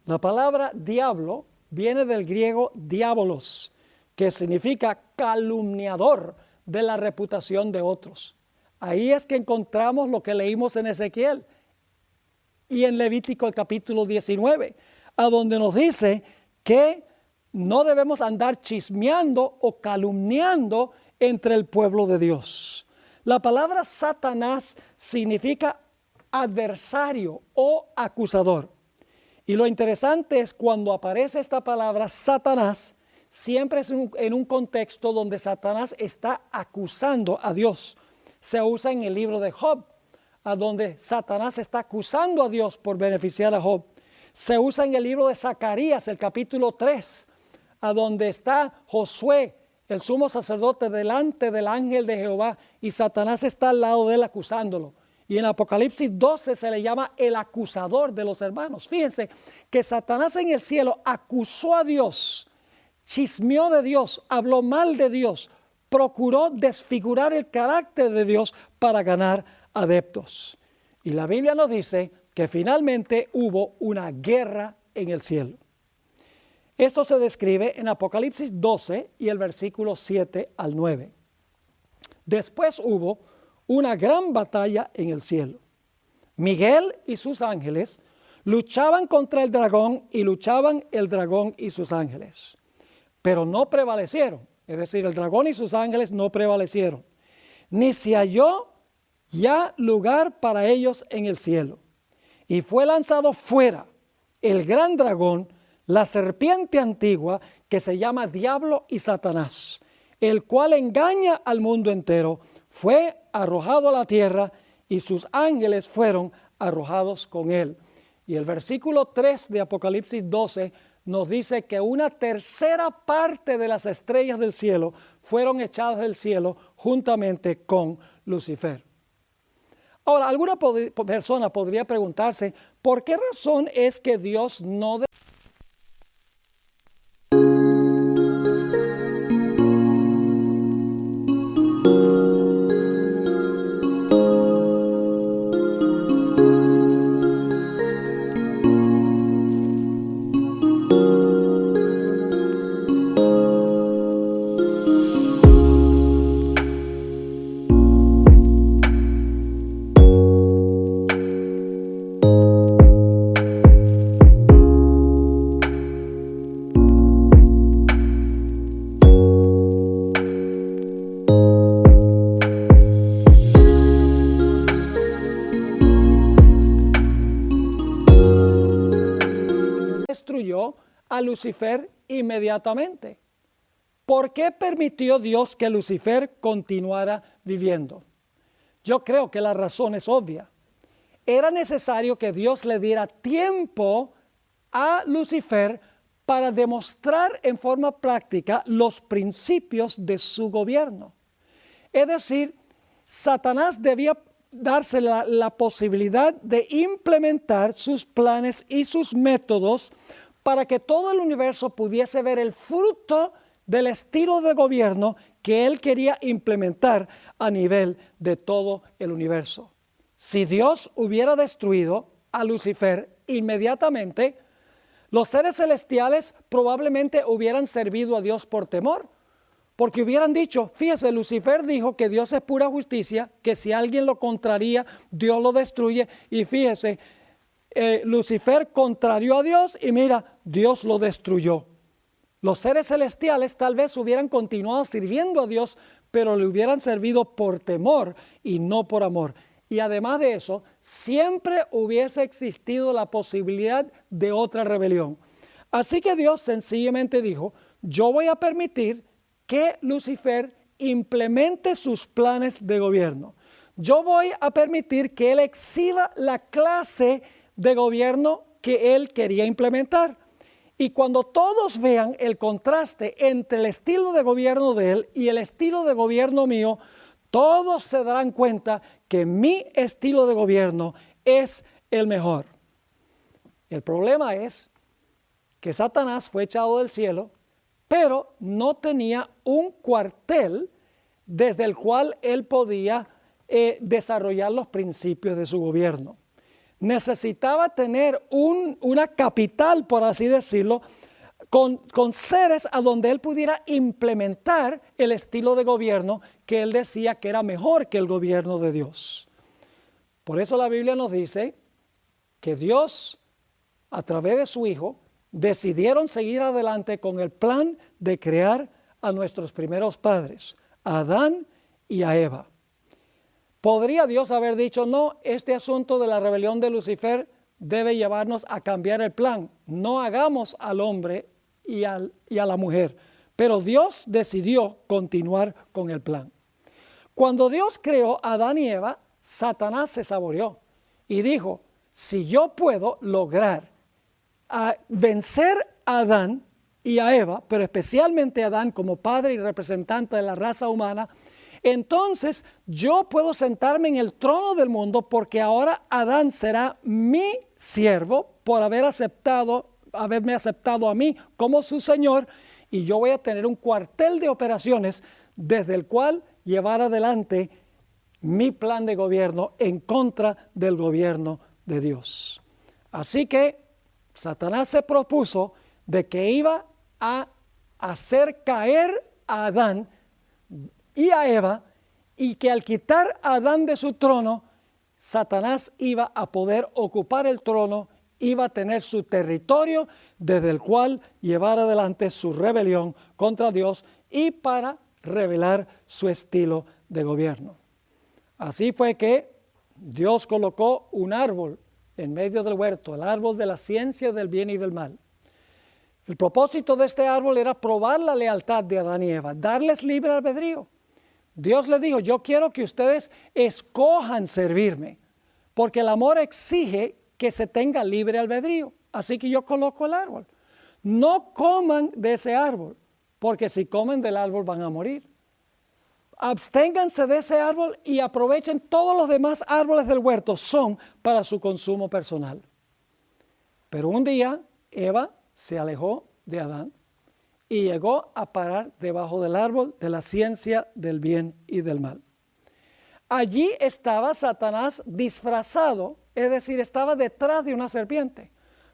La palabra diablo viene del griego diabolos, que significa calumniador de la reputación de otros. Ahí es que encontramos lo que leímos en Ezequiel y en Levítico el capítulo 19, a donde nos dice que no debemos andar chismeando o calumniando entre el pueblo de Dios. La palabra Satanás significa adversario o acusador. Y lo interesante es cuando aparece esta palabra Satanás, siempre es en un contexto donde Satanás está acusando a Dios. Se usa en el libro de Job, a donde Satanás está acusando a Dios por beneficiar a Job. Se usa en el libro de Zacarías, el capítulo 3, a donde está Josué, el sumo sacerdote, delante del ángel de Jehová, y Satanás está al lado de él acusándolo. Y en Apocalipsis 12 se le llama el acusador de los hermanos. Fíjense que Satanás en el cielo acusó a Dios, chismeó de Dios, habló mal de Dios, procuró desfigurar el carácter de Dios para ganar adeptos. Y la Biblia nos dice que finalmente hubo una guerra en el cielo. Esto se describe en Apocalipsis 12 y el versículo 7 al 9. Después hubo una gran batalla en el cielo. Miguel y sus ángeles luchaban contra el dragón y luchaban el dragón y sus ángeles, pero no prevalecieron. Es decir, el dragón y sus ángeles no prevalecieron, ni se halló ya lugar para ellos en el cielo. Y fue lanzado fuera el gran dragón, la serpiente antigua, que se llama Diablo y Satanás, el cual engaña al mundo entero, fue arrojado a la tierra y sus ángeles fueron arrojados con él. Y el versículo 3 de Apocalipsis 12 nos dice que una tercera parte de las estrellas del cielo fueron echadas del cielo juntamente con Lucifer. Ahora, alguna persona podría preguntarse, ¿por qué razón es que Dios no destruyó a Lucifer inmediatamente? ¿Por qué permitió Dios que Lucifer continuara viviendo? Yo creo que la razón es obvia. Era necesario que Dios le diera tiempo a Lucifer para demostrar en forma práctica los principios de su gobierno. Es decir, Satanás debía darse la posibilidad de implementar sus planes y sus métodos para que todo el universo pudiese ver el fruto del estilo de gobierno que él quería implementar a nivel de todo el universo. Si Dios hubiera destruido a Lucifer inmediatamente, los seres celestiales probablemente hubieran servido a Dios por temor, porque hubieran dicho, fíjese, Lucifer dijo que Dios es pura justicia, que si alguien lo contraría, Dios lo destruye, y fíjese, Lucifer contrarió a Dios y mira, Dios lo destruyó. Los seres celestiales tal vez hubieran continuado sirviendo a Dios, pero le hubieran servido por temor y no por amor. Y además de eso, siempre hubiese existido la posibilidad de otra rebelión. Así que Dios sencillamente dijo, yo voy a permitir que Lucifer implemente sus planes de gobierno. Yo voy a permitir que él exhiba la clase de gobierno que él quería implementar. Y cuando todos vean el contraste entre el estilo de gobierno de él y el estilo de gobierno mío, todos se darán cuenta que mi estilo de gobierno es el mejor. El problema es que Satanás fue echado del cielo, pero no tenía un cuartel desde el cual él podía desarrollar los principios de su gobierno. Necesitaba tener una capital, por así decirlo, con seres a donde él pudiera implementar el estilo de gobierno que él decía que era mejor que el gobierno de Dios. Por eso la Biblia nos dice que Dios, a través de su Hijo, decidieron seguir adelante con el plan de crear a nuestros primeros padres, a Adán y a Eva. ¿Podría Dios haber dicho, no, este asunto de la rebelión de Lucifer debe llevarnos a cambiar el plan? No hagamos al hombre y a la mujer. Pero Dios decidió continuar con el plan. Cuando Dios creó a Adán y Eva, Satanás se saboreó y dijo, si yo puedo lograr vencer a Adán y a Eva, pero especialmente a Adán como padre y representante de la raza humana, entonces yo puedo sentarme en el trono del mundo porque ahora Adán será mi siervo por haberme aceptado a mí como su Señor, y yo voy a tener un cuartel de operaciones desde el cual llevar adelante mi plan de gobierno en contra del gobierno de Dios. Así que Satanás se propuso de que iba a hacer caer a Adán y a Eva, y que al quitar a Adán de su trono, Satanás iba a poder ocupar el trono, iba a tener su territorio desde el cual llevar adelante su rebelión contra Dios y para revelar su estilo de gobierno. Así fue que Dios colocó un árbol en medio del huerto, el árbol de la ciencia del bien y del mal. El propósito de este árbol era probar la lealtad de Adán y Eva, darles libre albedrío. Dios les dijo, yo quiero que ustedes escojan servirme, porque el amor exige que se tenga libre albedrío. Así que yo coloco el árbol. No coman de ese árbol, porque si comen del árbol van a morir. Absténganse de ese árbol y aprovechen todos los demás árboles del huerto, son para su consumo personal. Pero un día Eva se alejó de Adán y llegó a parar debajo del árbol de la ciencia del bien y del mal. Allí estaba Satanás disfrazado, es decir, estaba detrás de una serpiente.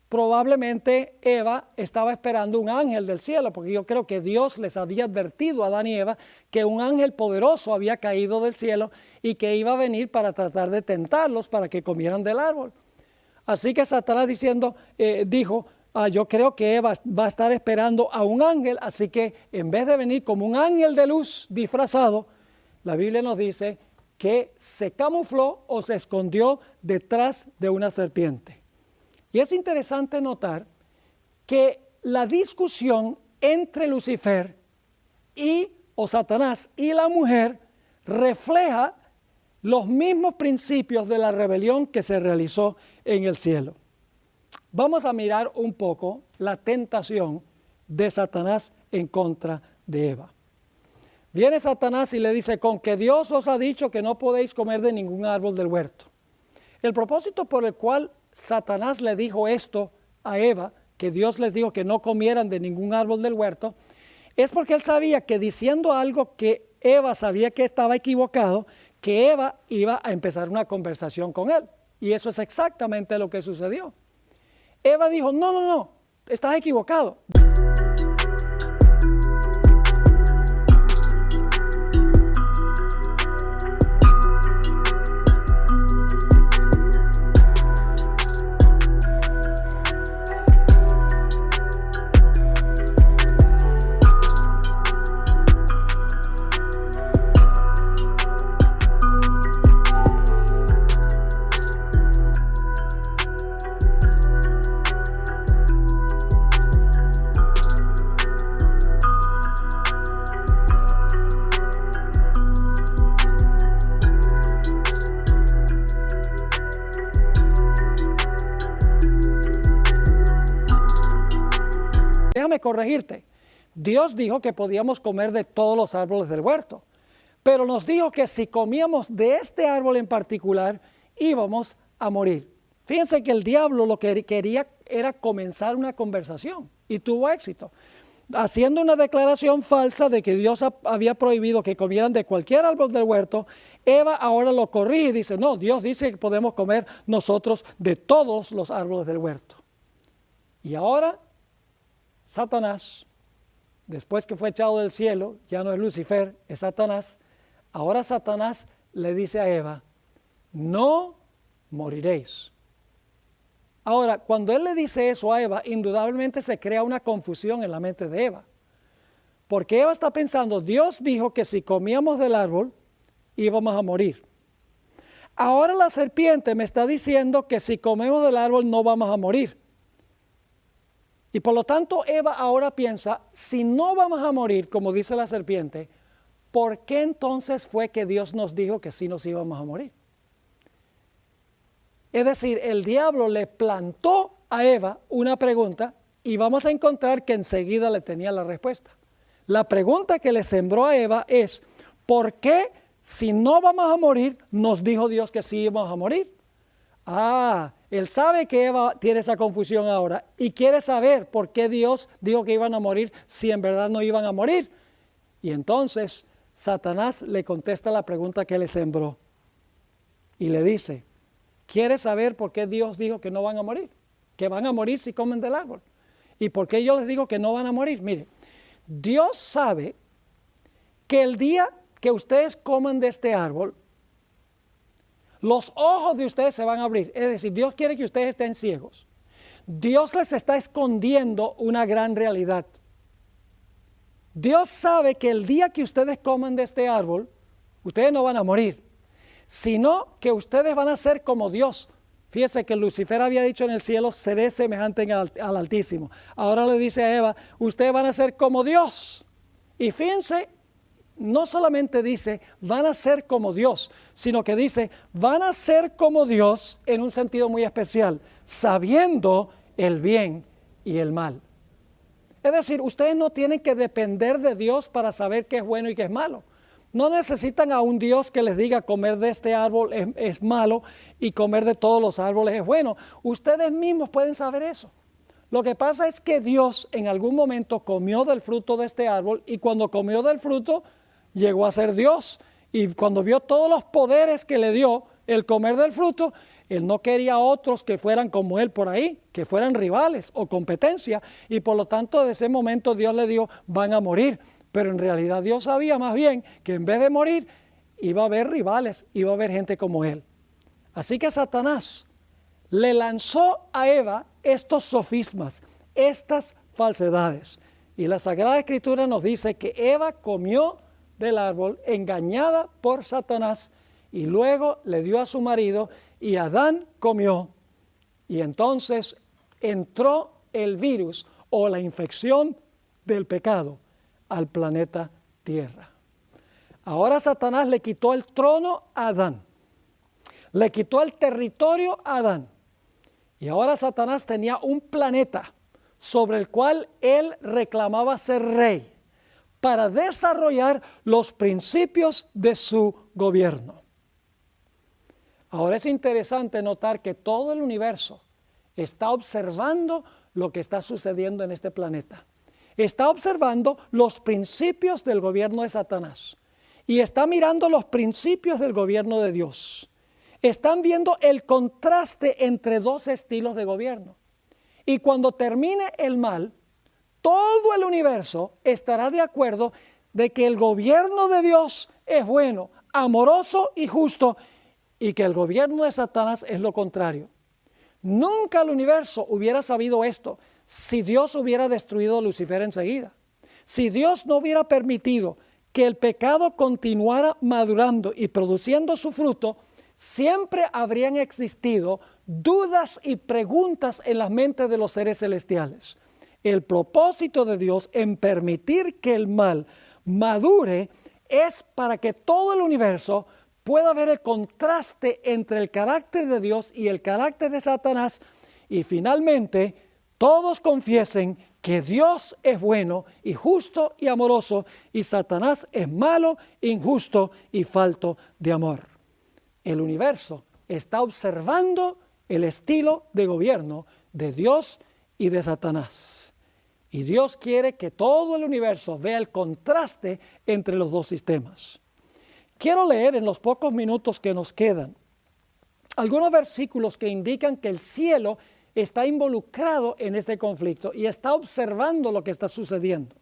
Probablemente Eva estaba esperando un ángel del cielo, porque yo creo que Dios les había advertido a Adán y Eva que un ángel poderoso había caído del cielo y que iba a venir para tratar de tentarlos para que comieran del árbol. Así que Satanás dijo, yo creo que Eva va a estar esperando a un ángel, así que en vez de venir como un ángel de luz disfrazado, la Biblia nos dice que se camufló o se escondió detrás de una serpiente. Y es interesante notar que la discusión entre Lucifer o Satanás y la mujer refleja los mismos principios de la rebelión que se realizó en el cielo. Vamos a mirar un poco la tentación de Satanás en contra de Eva. Viene Satanás y le dice, con que Dios os ha dicho que no podéis comer de ningún árbol del huerto. El propósito por el cual Satanás le dijo esto a Eva, que Dios les dijo que no comieran de ningún árbol del huerto, es porque él sabía que diciendo algo que Eva sabía que estaba equivocado, que Eva iba a empezar una conversación con él. Y eso es exactamente lo que sucedió. Eva dijo, no, estás equivocado. Déjame corregirte. Dios dijo que podíamos comer de todos los árboles del huerto, pero nos dijo que si comíamos de este árbol en particular, íbamos a morir. Fíjense que el diablo lo que quería era comenzar una conversación y tuvo éxito, haciendo una declaración falsa de que Dios había prohibido que comieran de cualquier árbol del huerto. Eva ahora lo corrige y dice, no, Dios dice que podemos comer nosotros de todos los árboles del huerto. Y ahora Satanás, después que fue echado del cielo, ya no es Lucifer, es Satanás. Ahora Satanás le dice a Eva, no moriréis. Ahora, cuando él le dice eso a Eva, indudablemente se crea una confusión en la mente de Eva. Porque Eva está pensando, Dios dijo que si comíamos del árbol, íbamos a morir. Ahora la serpiente me está diciendo que si comemos del árbol no vamos a morir. Y por lo tanto Eva ahora piensa, si no vamos a morir, como dice la serpiente, ¿por qué entonces fue que Dios nos dijo que sí nos íbamos a morir? Es decir, el diablo le plantó a Eva una pregunta y vamos a encontrar que enseguida le tenía la respuesta. La pregunta que le sembró a Eva es, ¿por qué si no vamos a morir, nos dijo Dios que sí íbamos a morir? Él sabe que Eva tiene esa confusión ahora y quiere saber por qué Dios dijo que iban a morir si en verdad no iban a morir. Y entonces Satanás le contesta la pregunta que le sembró y le dice, ¿quieres saber por qué Dios dijo que no van a morir? Que van a morir si comen del árbol. ¿Y por qué yo les digo que no van a morir? Mire, Dios sabe que el día que ustedes coman de este árbol, los ojos de ustedes se van a abrir. Es decir, Dios quiere que ustedes estén ciegos. Dios les está escondiendo una gran realidad. Dios sabe que el día que ustedes coman de este árbol, ustedes no van a morir, sino que ustedes van a ser como Dios, Fíjese que Lucifer había dicho en el cielo, seré semejante al Altísimo. Ahora le dice a Eva, ustedes van a ser como Dios. Y fíjense, no solamente dice, van a ser como Dios, sino que dice, van a ser como Dios en un sentido muy especial, sabiendo el bien y el mal. Es decir, ustedes no tienen que depender de Dios para saber qué es bueno y qué es malo. No necesitan a un Dios que les diga comer de este árbol es malo y comer de todos los árboles es bueno. Ustedes mismos pueden saber eso. Lo que pasa es que Dios en algún momento comió del fruto de este árbol y cuando comió del fruto llegó a ser Dios. Y cuando vio todos los poderes que le dio el comer del fruto, Él no quería otros que fueran como Él por ahí, que fueran rivales o competencia. Y por lo tanto, desde ese momento Dios le dijo, van a morir. Pero en realidad Dios sabía más bien que en vez de morir, iba a haber rivales, iba a haber gente como Él. Así que Satanás le lanzó a Eva estos sofismas, estas falsedades. Y la Sagrada Escritura nos dice que Eva comió del árbol engañada por Satanás y luego le dio a su marido y Adán comió. Y entonces entró el virus o la infección del pecado al planeta Tierra. Ahora Satanás le quitó el trono a Adán, le quitó el territorio a Adán, y ahora Satanás tenía un planeta sobre el cual él reclamaba ser rey para desarrollar los principios de su gobierno. Ahora es interesante notar que todo el universo está observando lo que está sucediendo en este planeta. Está observando los principios del gobierno de Satanás y está mirando los principios del gobierno de Dios. Están viendo el contraste entre dos estilos de gobierno. Y cuando termine el mal, todo el universo estará de acuerdo de que el gobierno de Dios es bueno, amoroso y justo, y que el gobierno de Satanás es lo contrario. Nunca el universo hubiera sabido esto si Dios hubiera destruido a Lucifer enseguida. Si Dios no hubiera permitido que el pecado continuara madurando y produciendo su fruto, siempre habrían existido dudas y preguntas en las mentes de los seres celestiales. El propósito de Dios en permitir que el mal madure es para que todo el universo pueda ver el contraste entre el carácter de Dios y el carácter de Satanás y finalmente todos confiesen que Dios es bueno y justo y amoroso y Satanás es malo, injusto y falto de amor. El universo está observando el estilo de gobierno de Dios y de Satanás. Y Dios quiere que todo el universo vea el contraste entre los dos sistemas. Quiero leer en los pocos minutos que nos quedan algunos versículos que indican que el cielo está involucrado en este conflicto y está observando lo que está sucediendo.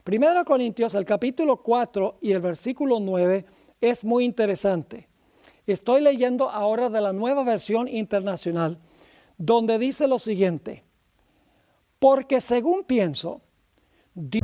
1 Corintios, el capítulo 4 y el versículo 9 es muy interesante. Estoy leyendo ahora de la Nueva Versión Internacional, donde dice lo siguiente: porque según pienso, Dios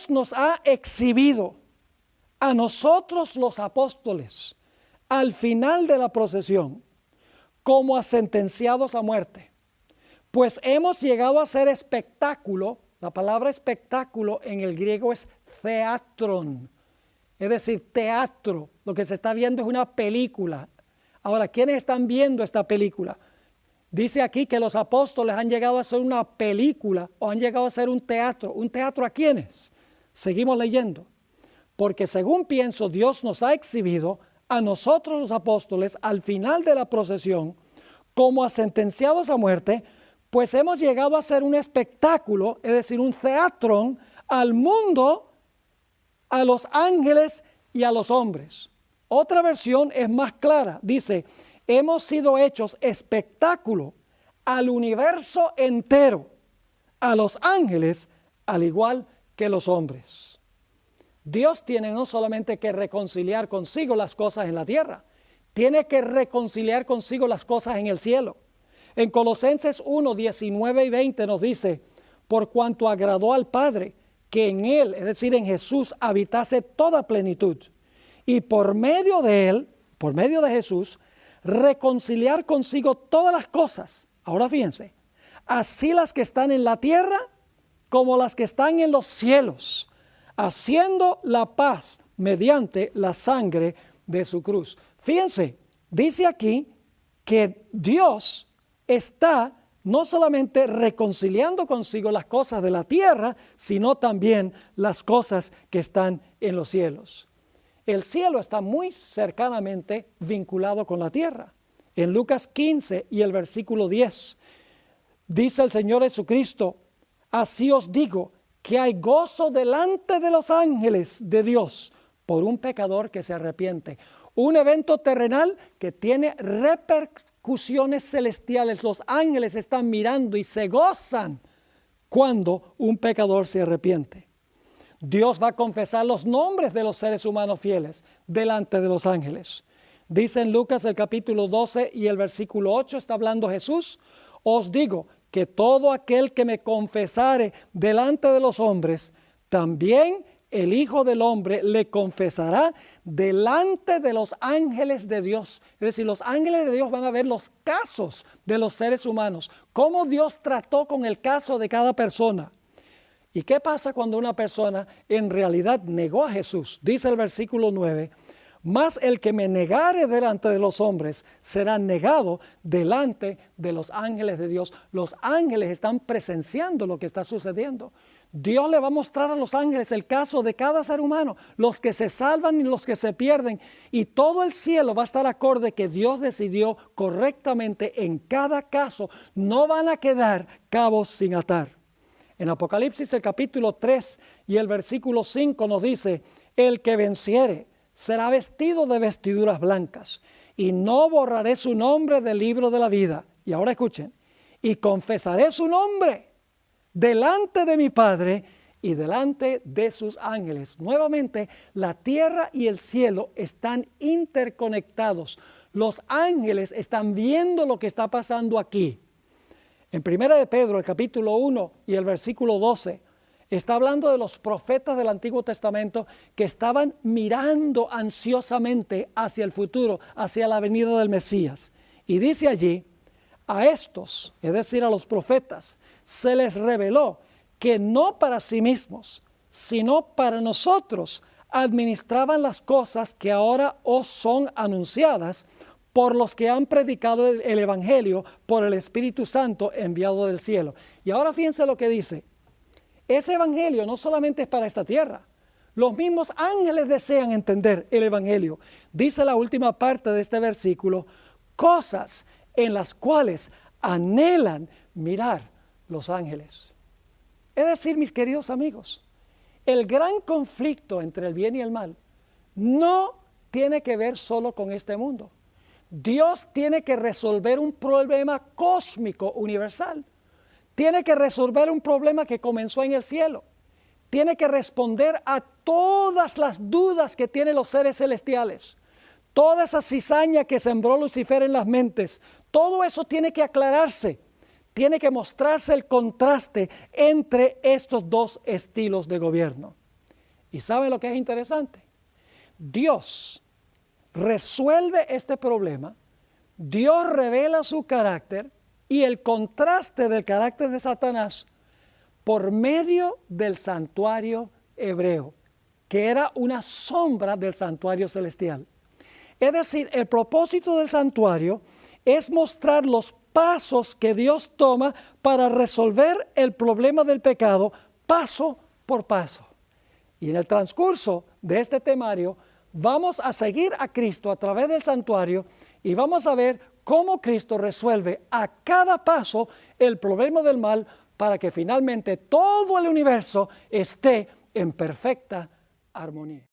nos ha exhibido a nosotros los apóstoles al final de la procesión como a sentenciados a muerte, pues hemos llegado a ser espectáculo. La palabra espectáculo en el griego es theatron, es decir, teatro. Lo que se está viendo es una película. Ahora, ¿quiénes están viendo esta película? Dice aquí que los apóstoles han llegado a ser una película o han llegado a ser un teatro. ¿Un teatro a quiénes? Seguimos leyendo. porque según pienso, Dios nos ha exhibido a nosotros los apóstoles al final de la procesión como a sentenciados a muerte, pues hemos llegado a ser un espectáculo, es decir, un teatrón al mundo, a los ángeles y a los hombres. Otra versión es más clara, dice, hemos sido hechos espectáculo al universo entero, a los ángeles, al igual que los hombres. Dios tiene no solamente que reconciliar consigo las cosas en la tierra, tiene que reconciliar consigo las cosas en el cielo. En Colosenses 1, 19 y 20 nos dice, por cuanto agradó al Padre, que en Él, es decir, en Jesús, habitase toda plenitud, y por medio de Él, por medio de Jesús, reconciliar consigo todas las cosas. Ahora fíjense, así las que están en la tierra como las que están en los cielos, haciendo la paz mediante la sangre de su cruz. Fíjense, dice aquí que Dios está no solamente reconciliando consigo las cosas de la tierra, sino también las cosas que están en los cielos. El cielo está muy cercanamente vinculado con la tierra. En Lucas 15 y el versículo 10, dice el Señor Jesucristo, así os digo que hay gozo delante de los ángeles de Dios por un pecador que se arrepiente. Un evento terrenal que tiene repercusiones celestiales. Los ángeles están mirando y se gozan cuando un pecador se arrepiente. Dios va a confesar los nombres de los seres humanos fieles delante de los ángeles. Dice en Lucas el capítulo 12 y el versículo 8, está hablando Jesús, os digo que todo aquel que me confesare delante de los hombres, también el Hijo del Hombre le confesará delante de los ángeles de Dios. Es decir, los ángeles de Dios van a ver los casos de los seres humanos, cómo Dios trató con el caso de cada persona. ¿Y qué pasa cuando una persona en realidad negó a Jesús? Dice el versículo 9, mas el que me negare delante de los hombres será negado delante de los ángeles de Dios. Los ángeles están presenciando lo que está sucediendo. Dios le va a mostrar a los ángeles el caso de cada ser humano, los que se salvan y los que se pierden. Y todo el cielo va a estar acorde que Dios decidió correctamente en cada caso. No van a quedar cabos sin atar. En Apocalipsis el capítulo 3 y el versículo 5 nos dice, el que venciere será vestido de vestiduras blancas y no borraré su nombre del libro de la vida. Y ahora escuchen, y confesaré su nombre delante de mi Padre y delante de sus ángeles. Nuevamente, la tierra y el cielo están interconectados. Los ángeles están viendo lo que está pasando aquí. En 1 de Pedro, el capítulo 1 y el versículo 12, está hablando de los profetas del Antiguo Testamento que estaban mirando ansiosamente hacia el futuro, hacia la venida del Mesías. Y dice allí, a estos, es decir, a los profetas, se les reveló que no para sí mismos, sino para nosotros, administraban las cosas que ahora os son anunciadas por los que han predicado el Evangelio por el Espíritu Santo enviado del cielo. Y ahora fíjense lo que dice. Ese Evangelio no solamente es para esta tierra. Los mismos ángeles desean entender el Evangelio. Dice la última parte de este versículo, cosas en las cuales anhelan mirar los ángeles. Es decir, mis queridos amigos, el gran conflicto entre el bien y el mal no tiene que ver solo con este mundo. Dios tiene que resolver un problema cósmico universal. Tiene que resolver un problema que comenzó en el cielo. Tiene que responder a todas las dudas que tienen los seres celestiales. Toda esa cizaña que sembró Lucifer en las mentes, todo eso tiene que aclararse. Tiene que mostrarse el contraste entre estos dos estilos de gobierno. ¿Y saben lo que es interesante? Dios resuelve este problema, Dios revela su carácter y el contraste del carácter de Satanás por medio del santuario hebreo, que era una sombra del santuario celestial. Es decir, el propósito del santuario es mostrar los pasos que Dios toma para resolver el problema del pecado paso por paso. Y en el transcurso de este temario vamos a seguir a Cristo a través del santuario y vamos a ver cómo Cristo resuelve a cada paso el problema del mal para que finalmente todo el universo esté en perfecta armonía.